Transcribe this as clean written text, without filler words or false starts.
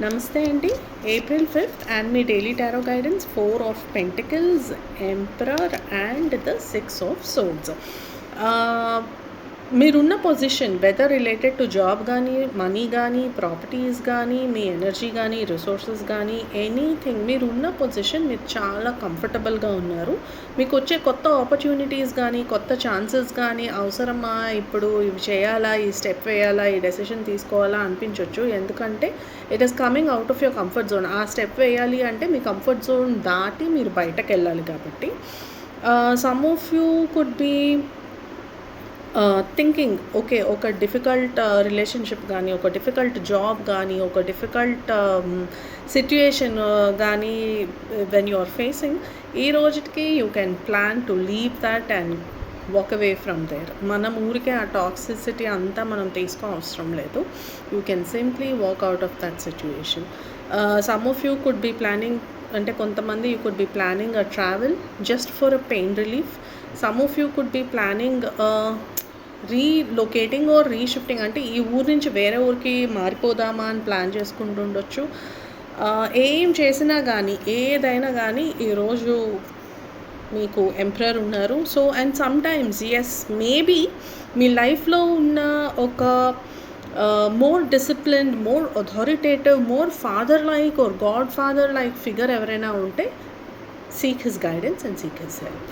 నమస్తే అండి. April 5th and మీ daily tarot guidance 4 of pentacles, emperor and the 6 of swords. మీరున్న position whether related to job కానీ, money కానీ, properties కానీ, మీ ఎనర్జీ కానీ, రిసోర్సెస్ కానీ, ఎనీథింగ్ మీరున్న పొజిషన్ మీరు చాలా కంఫర్టబుల్గా ఉన్నారు. మీకు వచ్చే కొత్త ఆపర్చునిటీస్ కానీ, కొత్త ఛాన్సెస్ కానీ అవసరమా, ఇప్పుడు ఇవి చేయాలా, ఈ స్టెప్ వేయాలా, ఈ డెసిషన్ తీసుకోవాలా అనిపించవచ్చు. ఎందుకంటే it is coming out of your comfort zone. ఆ స్టెప్ వేయాలి అంటే మీ కంఫర్ట్ జోన్ దాటి మీరు బయటకు వెళ్ళాలి. కాబట్టి some of you could be thinking, okay, ఒక డిఫికల్ట్ రిలేషన్షిప్ కానీ, ఒక డిఫికల్ట్ జాబ్ కానీ, ఒక డిఫికల్ట్ సిట్యుయేషన్ కానీ వెన్ యు ఆర్ ఫేసింగ్, ఈ రోజుకి you can plan to leave that and walk away from there. మనం ఊరికే ఆ టాక్సిసిటీ అంతా మనం తీసుకో అవసరం లేదు. You can simply walk out of that situation. Some of you could be planning, అంటే కొంతమంది you could be planning a travel just for a pain relief. Some of you could be planning relocating or reshifting, అంటే ఈ ఊరు నుంచి వేరే ఊరికి మారిపోదామా అని plan చేసుకుంటూ ఉండొచ్చు. ఏం చేసినా కానీ, ఏదైనా కానీ ఈరోజు మీకు ఎంపరర్ ఉన్నారు. So and sometimes yes, maybe మీ లైఫ్లో ఉన్న ఒక more disciplined, more authoritative, more father like or godfather like figure ఎవరైనా ఉంటే, seek his guidance and seek his help.